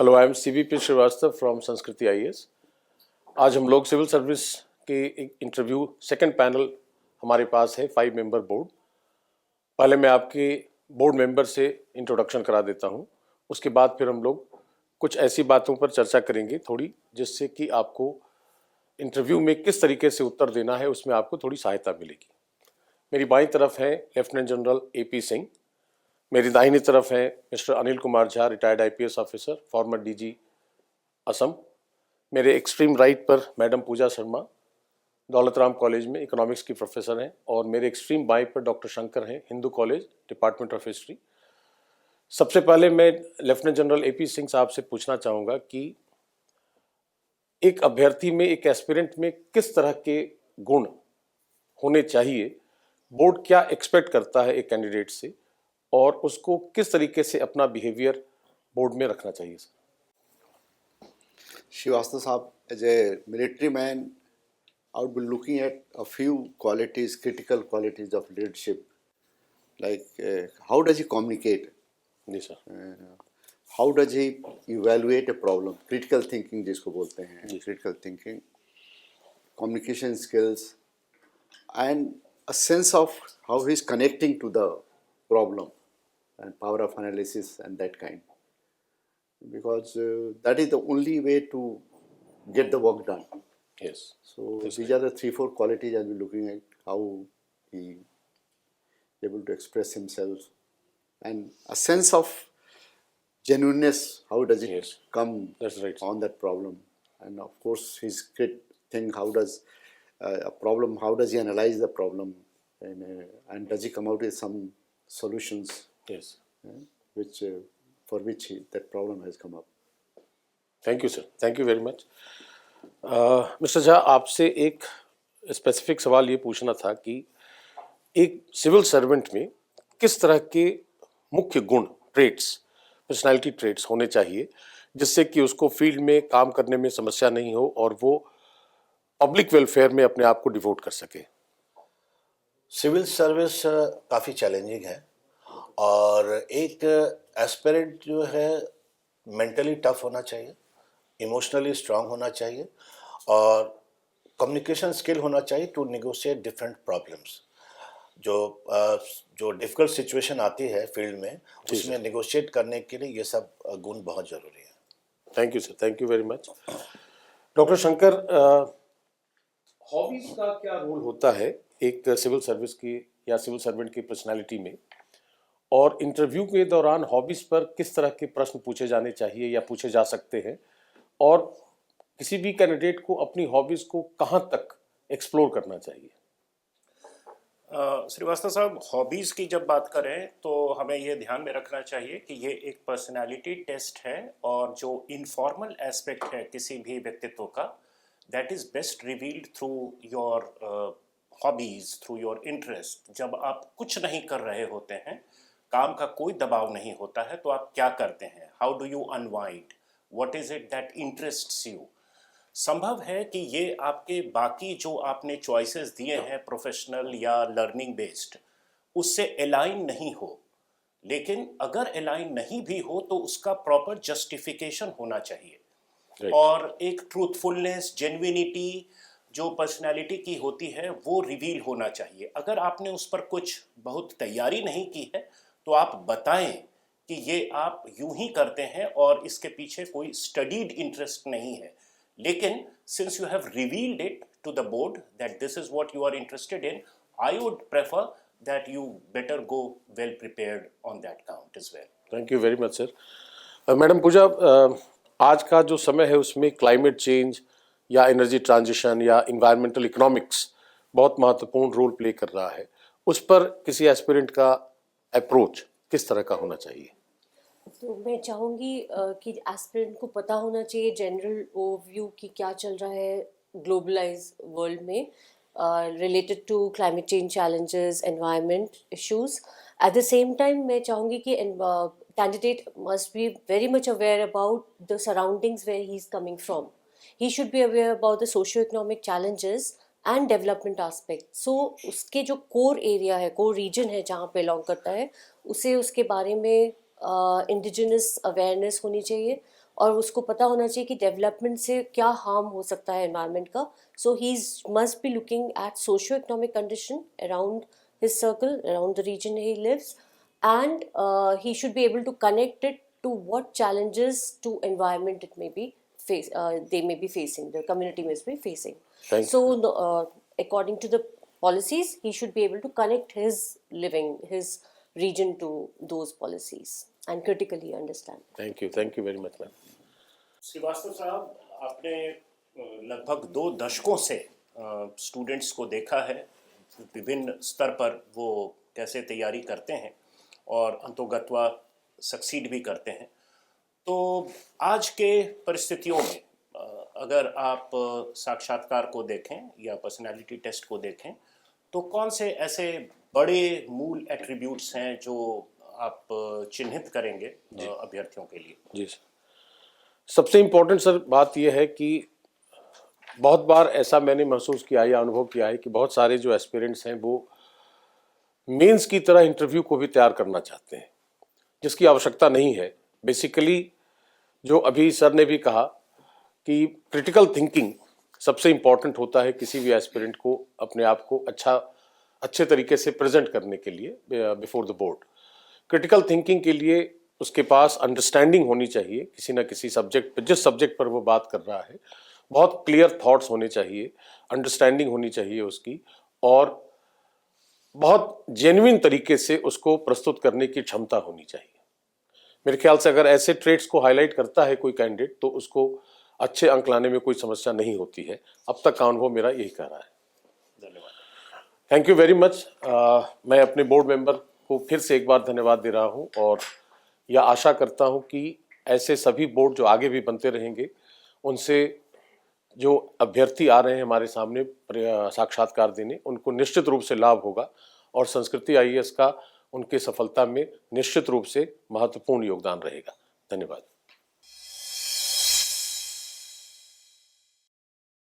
Hello, I am CVP Shrivastava from Sanskriti IAS. आज हम लोग सिविल सर्विस के एक इंटरव्यू सेकंड पैनल हमारे पास है 5 मेंबर बोर्ड। पहले मैं आपके बोर्ड मेंबर से इंट्रोडक्शन करा देता हूं, उसके बाद फिर हम लोग कुछ ऐसी बातों पर चर्चा करेंगे थोड़ी, जिससे कि आपको इंटरव्यू में किस तरीके से उत्तर देना है उसमें आपको थोड़ी सहायता मिलेगी। मेरी बाईं तरफ है लेफ्टिनेंट जनरल AP सिंह, मेरी दाहिनी तरफ है mister Anil Kumar Jha, retired IPS officer, farmer DG Assam. मेरे एक्सट्रीम राइट पर मैडम पूजा शर्मा, दौलतराम कॉलेज में इकोनॉमिक्स की प्रोफेसर हैं, और मेरे एक्सट्रीम बाएं पर डॉक्टर शंकर हैं, Hindu college, department of history. सबसे पहले मैं लेफ्टिनेंट जनरल AP सिंह साहब से पूछना चाहूँगा कि एक अभ्यर्थी में, एक एस्पिरेंट में किस तरह के गुण होने चाहिए, बोर्ड क्या एक्सपेक्ट करता है एक कैंडिडेट से, और उसको किस तरीके से अपना बिहेवियर बोर्ड में रखना चाहिए। Srivastava Saab, as a military man, I would be looking at a few qualities, critical qualities of leadership, like how does he communicate, जी sir. how does he evaluate a problem, critical thinking जिसको बोलते हैं, critical thinking, communication skills, and a sense of how he is connecting to the problem, and power of analysis and that kind. Because that is the only way to get the work done. Yes. So these are the 3-4 qualities I'll be looking at, how he able to express himself, and a sense of genuineness, how does it come That's right. on that problem, and of course his great thing, how does a problem, how does he analyze the problem, and does he come out with some solutions, Yes. which for which that problem has come up. Thank you sir, thank you very much. Mister Jha, आपसे एक specific सवाल ये पूछना था कि एक civil servant में किस तरह के मुख्य गुण, ट्रेट्स, पर्सनालिटी ट्रेट्स होने चाहिए, जिससे कि उसको फील्ड में काम करने में समस्या नहीं हो और वो पब्लिक वेलफेयर में अपने आप को डिवोट कर सके। सिविल सर्विस काफ़ी चैलेंजिंग है, और एक एस्पिरेंट जो है मेंटली टफ होना चाहिए, इमोशनली स्ट्रांग होना चाहिए, और कम्युनिकेशन स्किल होना चाहिए टू नेगोशिएट डिफरेंट प्रॉब्लम्स। जो डिफ़िकल्ट सिचुएशन आती है फील्ड में, उसमें नेगोशिएट करने के लिए ये सब गुण बहुत ज़रूरी है। Thank you sir, thank you very much. Doctor Shankar, hobbies का क्या रोल होता है एक सिविल सर्विस की या सिविल सर्वेंट की पर्सनालिटी में, और इंटरव्यू के दौरान हॉबीज पर किस तरह के प्रश्न पूछे जाने चाहिए या पूछे जा सकते हैं, और किसी भी कैंडिडेट को अपनी हॉबीज को कहां तक एक्सप्लोर करना चाहिए? श्रीवास्तव साहब, हॉबीज़ की जब बात करें तो हमें ये ध्यान में रखना चाहिए कि ये एक पर्सनालिटी टेस्ट है, और जो इनफॉर्मल एस्पेक्ट है किसी भी व्यक्तित्व का, that is best revealed through your hobbies, through your interest. जब आप कुछ नहीं कर रहे होते हैं, काम का कोई दबाव नहीं होता है, तो आप क्या करते हैं, how do you unwind, what is it that interests you. संभव है कि ये आपके बाकी जो आपने चॉइसेस दिए हैं प्रोफेशनल या लर्निंग बेस्ड, उससे अलाइन नहीं हो, लेकिन अगर अलाइन नहीं भी हो तो उसका प्रॉपर जस्टिफिकेशन होना चाहिए। और एक ट्रूथफुलनेस, जेन्युइनिटी जो पर्सनालिटी की होती है वो रिवील होना चाहिए। अगर आपने उस पर कुछ बहुत तैयारी नहीं की है तो आप बताएं कि ये आप यूं ही करते हैं और इसके पीछे कोई स्टडीड इंटरेस्ट नहीं है। लेकिन since you have revealed it to the board that this is what you are interested in, I would prefer that you better go well prepared on that count as well. Thank you very much sir. Madam Pooja, आज का जो समय है उसमें climate change या energy transition या environmental economics बहुत महत्वपूर्ण रोल प्ले कर रहा है, उस पर किसी एस्पिरेंट का अप्रोच किस तरह का होना चाहिए? तो मैं चाहूँगी कि एस्पिरेंट को पता होना चाहिए जनरल ओवरव्यू कि क्या चल रहा है ग्लोबलाइज वर्ल्ड में related to climate change challenges, environment issues. At the same time मैं चाहूँगी कि candidate must be very much aware about the surroundings where he is coming from. He should be aware about the socio economic challenges and development aspect. So उसके जो core area है, core region है जहाँ पे belong करता है, उसे उसके बारे में इंडिजिनस अवेयरनेस होनी चाहिए, और उसको पता होना चाहिए कि डेवलपमेंट से क्या हार्म हो सकता है एनवायरनमेंट का. So he must be looking at socio economic condition around his circle, around the region he lives, and he should be able to connect it to what challenges to environment it may be they may be facing, the community must be facing. Thank So according to the policies, he should be able to connect his living, his region to those policies and critically understand. Thank you very much ma'am. Shrivastava साहब, आपने लगभग 2 दशकों से students को देखा है, विभिन्न स्तर पर वो कैसे तैयारी करते हैं और अंतोगत्वा सक्सीड भी करते हैं. तो आज के परिस्थितियों में अगर आप साक्षात्कार को देखें या पर्सनालिटी टेस्ट को देखें, तो कौन से ऐसे बड़े मूल एट्रीब्यूट्स हैं जो आप चिन्हित करेंगे अभ्यर्थियों के लिए? जी सर, सबसे इम्पोर्टेंट सर बात यह है कि बहुत बार ऐसा मैंने महसूस किया या अनुभव किया है कि बहुत सारे जो एस्पिरेंट्स हैं वो मेंस की तरह इंटरव्यू को भी तैयार करना चाहते हैं, जिसकी आवश्यकता नहीं है. बेसिकली जो अभी सर ने भी कहा कि क्रिटिकल थिंकिंग सबसे इम्पॉर्टेंट होता है किसी भी एस्पिरेंट को अपने आप को अच्छे तरीके से प्रेजेंट करने के लिए before the board. Critical thinking के लिए उसके पास अंडरस्टैंडिंग होनी चाहिए किसी न किसी सब्जेक्ट पर, जिस सब्जेक्ट पर वो बात कर रहा है. बहुत क्लियर थॉट्स होने चाहिए, अंडरस्टैंडिंग होनी चाहिए उसकी, और बहुत जेन्युइन तरीके से उसको प्रस्तुत करने की क्षमता होनी चाहिए. मेरे ख्याल से अगर ऐसे ट्रेड्स को हाईलाइट करता है कोई कैंडिडेट तो उसको अच्छे अंक लाने में कोई समस्या नहीं होती है. अब तक का अनुभव मेरा यही कह रहा है. धन्यवाद. Thank you very much. मैं अपने बोर्ड मेंबर को फिर से एक बार धन्यवाद दे रहा हूँ और यह आशा करता हूँ कि ऐसे सभी बोर्ड जो आगे भी बनते रहेंगे, उनसे जो अभ्यर्थी आ रहे हैं हमारे सामने साक्षात्कार देने, उनको निश्चित रूप से लाभ होगा और संस्कृति आईएएस का उनके सफलता में निश्चित रूप से महत्वपूर्ण योगदान रहेगा. धन्यवाद.